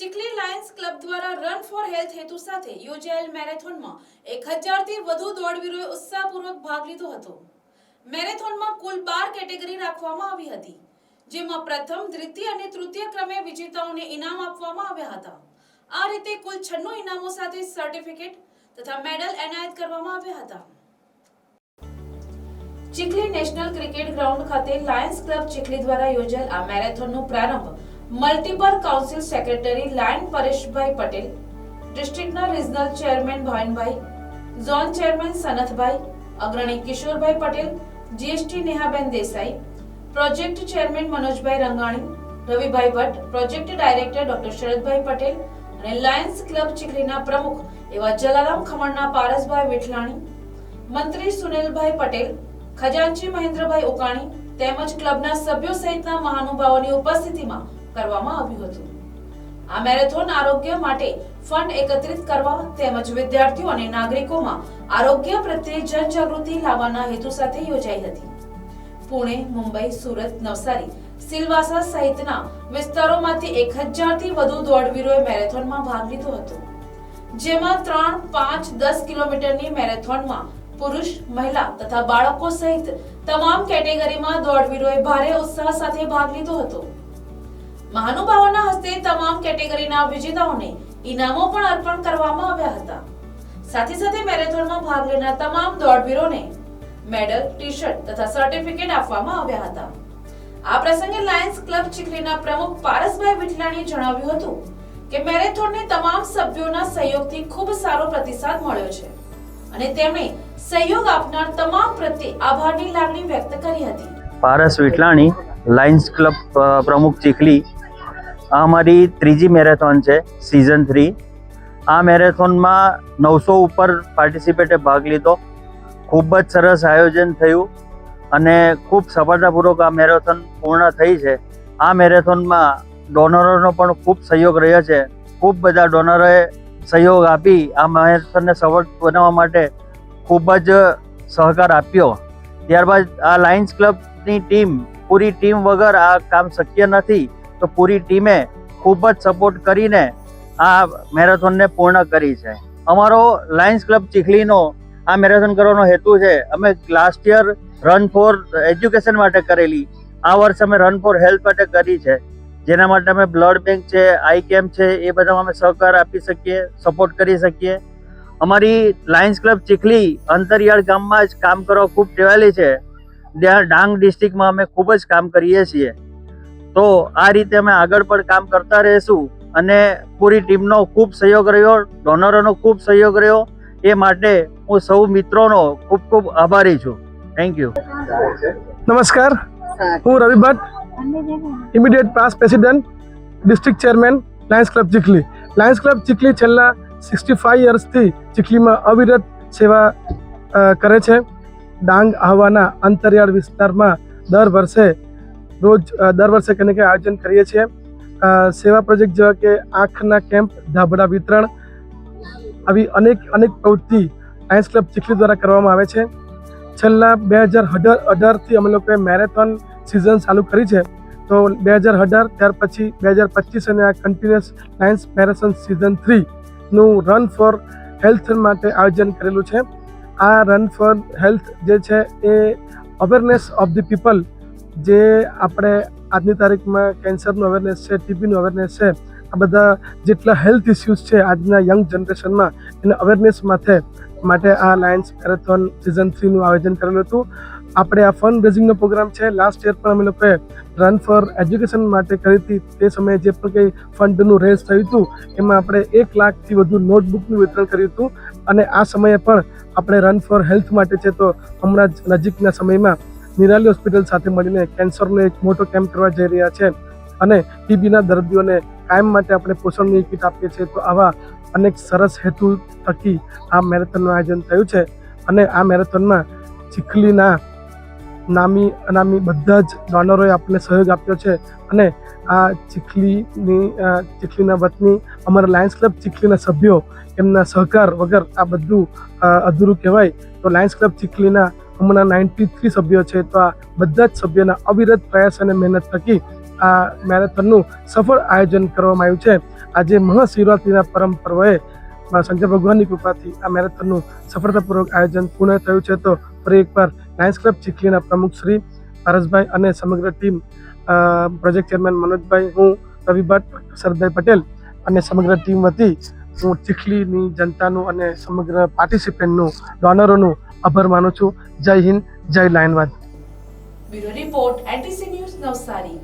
Chikhli lions club દ્વારા run for health હેતુ સાથે યોજાયેલ મેરેથોનમાં 1000 થી વધુ દોડવીરોએ ઉત્સાહપૂર્વક ભાગ લીધો હતો। મેરેથોનમાં કુલ 12 કેટેગરી રાખવામાં આવી હતી, જેમાં પ્રથમ, દ્વિતીય અને તૃતીય ક્રમે વિજેતાઓને ઇનામ આપવામાં આવ્યા હતા। આ રીતે કુલ 96 ઇનામો સાથે સર્ટિફિકેટ તથા મેડલ એનાયત કરવામાં આવ્યા હતા। ચીખલી નેશનલ ક્રિકેટ ગ્રાઉન્ડ ખાતે લાયન્સ ક્લબ ચીખલી દ્વારા યોજાયેલ આ મેરેથોનનો પ્રારંભ મલ્ટીપલ કાઉન્સિલ સેક્રેટરી લાયન પરેશભાઈ પટેલ, ડિસ્ટ્રિક્ટના રિજનલ ચેરમેન ભાવિનભાઈ, ઝોન ચેરમેન સનથભાઈ, અગ્રણી કિશોરભાઈ પટેલ, જીએસટી નેહાબેન દેસાઈ, પ્રોજેક્ટ ચેરમેન મનોજભાઈ રંગાણી, રવિભાઈ Bhatt, project director doctor શરદભાઈ Patel અને લાયન્સ ક્લબ ચીખલીના પ્રમુખ એવા જલારામ ખમણના પારસભાઈ વિઠલાણી, મંત્રી સુનિલભાઈ પટેલ, ખજાનચી મહેન્દ્રભાઈ ઉકાણી તેમજ ક્લબના સભ્યો સહિતના મહાનુભાવોની ઉપસ્થિતિમાં કરવામાં આવ્યું હતું। આ મેરેથોન આરોગ્ય માટે ફંડ એકત્રિત કરવા તેમજ વિદ્યાર્થીઓ અને નાગરિકોમાં આરોગ્ય પ્રત્યે જનજાગૃતિ લાવવાના હેતુ સાથે યોજાઈ હતી। પુણે, મુંબઈ, સુરત, નવસારી, સિલવાસા સહિતના વિસ્તારોમાંથી 1000 થી વધુ દોડવીરોએ મેરેથોનમાં ભાગ લીધો હતો, જેમાં 3, 5, 10 કિલોમીટરની મેરેથોનમાં પુરુષ, મહિલા તથા બાળકો સહિત તમામ કેટેગરીમાં દોડવીરોએ ભારે ઉત્સાહ સાથે ભાગ લીધો હતો। મહાનુભાવોના હસ્તે તમામ કેટેગરીના વિજેતાઓને ઇનામો પણ અર્પણ કરવામાં આવ્યા હતા। સાથે સાથે મેરેથોનમાં ભાગ લેનાર તમામ દોડવીરોને મેડલ, ટી-શર્ટ તથા સર્ટિફિકેટ આપવામાં આવ્યા હતા। આ પ્રસંગે લાયન્સ ક્લબ ચીખલીના પ્રમુખ પારસભાઈ વિઠલાણીએ જણાવ્યું હતું કે મેરેથોનને તમામ સભ્યોના સહયોગથી ખૂબ સારો પ્રતિસાદ મળ્યો છે અને તેમણે સહયોગ આપનાર તમામ પ્રત્યે આભારની લાગણી વ્યક્ત કરી હતી। પારસ વિઠલાણી, લાયન્સ ક્લબ પ્રમુખ ચીખલી। આ અમારી ત્રીજી મેરેથોન છે, સિઝન 3। આ મેરેથોનમાં 900 ઉપર પાર્ટિસિપેટે ભાગ લીધો। ખૂબ જ સરસ આયોજન થયું અને ખૂબ સફળતાપૂર્વક આ મેરેથોન પૂર્ણ થઈ છે। આ મેરેથોનમાં ડોનરોનો પણ ખૂબ સહયોગ રહ્યો છે। ખૂબ બધા ડોનરોએ સહયોગ આપી આ મેરેથોનને સફળ બનાવવા માટે ખૂબ જ સહકાર આપ્યો। ત્યારબાદ આ લાયન્સ ક્લબની પૂરી ટીમ વગર આ કામ શક્ય નથી, તો પૂરી ટીમે ખૂબ જ સપોર્ટ કરીને આ મેરેથોનને પૂર્ણ કરી છે। અમારો લાયન્સ ક્લબ ચીખલીનો આ મેરેથોન કરવાનો હેતુ છે, અમે last year run for education માટે કરેલી, આ વર્ષે અમે રન ફોર હેલ્થ માટે કરી છે, જેના માટે અમે બ્લડ બેંક છે, આઈ કેમ્પ છે, એ બધામાં અમે સહકાર આપી શકીએ, સપોર્ટ કરી શકીએ। અમારી લાયન્સ ક્લબ ચીખલી અંતરિયાળ ગામમાં જ કામ કરવા ખૂબ ટેવાયેલી છે। ડાંગ ડિસ્ટ્રિક્ટમાં અમે ખૂબ જ કામ કરીએ છીએ, તો આ રીતે અમે આગળ પણ કામ કરતા રહીશું અને પૂરી ટીમનો ખૂબ સહયોગ રહ્યો, ડોનરોનો ખૂબ સહયોગ રહ્યો, એ માટે હું સૌ મિત્રોનો ખૂબ ખૂબ આભારી છું। Thank you. નમસ્કાર, હું Ravi Bhatt, immediate past president, district chairman, lions club Chikhli. Lions club Chikhli છેલ્લા 65 યર્સથી ચીખલીમાં અવિરત સેવા કરે છે। ડાંગ આહવાના અંતરિયાળ વિસ્તારમાં દર વર્ષે કંઈક આયોજન કરીએ છીએ। સેવા પ્રોજેક્ટ જેવા કે આંખના કેમ્પ, ધાબળા વિતરણ, આવી અનેક પ્રવૃત્તિ લાયન્સ ક્લબ ચીખલી દ્વારા કરવામાં આવે છે। છેલ્લા 2018થી અમે લોકોએ મેરેથોન સિઝન ચાલુ કરી છે, તો 2018 ત્યાર પછી 2025 અને આ કન્ટિન્યુઅસ લાયન્સ મેરેથોન સિઝન 3નું રન ફોર હેલ્થ માટે આયોજન કરેલું છે। આ રન ફોર હેલ્થ જે છે એ અવેરનેસ ઓફ ધી પીપલ, જે આપણે આજની તારીખમાં કેન્સરનું અવેરનેસ છે, ટીબીનું અવેરનેસ છે, આ બધા જેટલા હેલ્થ ઇસ્યુઝ છે આજના યંગ જનરેશનમાં, એને અવેરનેસ માટે આ લાયન્સ મેરેથોન સિઝન 3નું આયોજન કરેલું હતું। આપણે આ ફંડ રેઝિંગનો પ્રોગ્રામ છે। લાસ્ટ યર પણ અમે લોકોએ રન ફોર એજ્યુકેશન માટે કરી હતી। તે સમયે જે પણ કંઈ ફંડનું રેઝ થયું હતું એમાં આપણે 1 લાખથી વધુ નોટબુકનું વિતરણ કર્યું હતું અને આ સમયે પણ આપણે રન ફોર હેલ્થ માટે છે, તો હમણાં જ નજીકના સમયમાં નિરાલી હોસ્પિટલ સાથે મળીને કેન્સરનો એક મોટો કેમ્પ કરવા જઈ રહ્યા છે અને ટીબીના દર્દીઓને કાયમ માટે આપણે પોષણની કીટ આપીએ છીએ। તો આવા અનેક સરસ હેતુ થકી આ મેરેથોનનું આયોજન થયું છે અને આ મેરેથોનમાં ચીખલીના નામી અનામી બધા જ ડોનરોએ આપણને સહયોગ આપ્યો છે અને આ ચીખલીના વતની અમારા લાયન્સ ક્લબ ચીખલીના સભ્યો, એમના સહકાર વગર આ બધું અધૂરું કહેવાય। તો લાયન્સ ક્લબ ચીખલીના હમણાં 93 સભ્યો છે, તો આ બધા જ સભ્યોના અવિરત પ્રયાસ અને મહેનત થકી આ મેરેથોનનું સફળ આયોજન કરવામાં આવ્યું છે. આજે મહાશિવરાત્રિના પરમ પર્વએ શંકર ભગવાનની કૃપાથી આ મેરેથોનનું સફળતાપૂર્વક આયોજન પૂર્ણ થયું છે. તો ફરી એકવાર લાયન્સ ક્લબ ચીખલીના પ્રમુખ શ્રી પારસભાઈ અને સમગ્ર ટીમ, પ્રોજેક્ટ ચેરમેન મનોજભાઈ, હું રવિ ભટ્ટ, શરદભાઈ પટેલ અને સમગ્ર ટીમ વતી હું ચીખલીની જનતાનું અને સમગ્ર પાર્ટિસિપન્ટનું, ડોનરોનું આભાર માનું છું. જય હિન્દ, જય લાયનવાદ. Bureau report NTC news Navsari.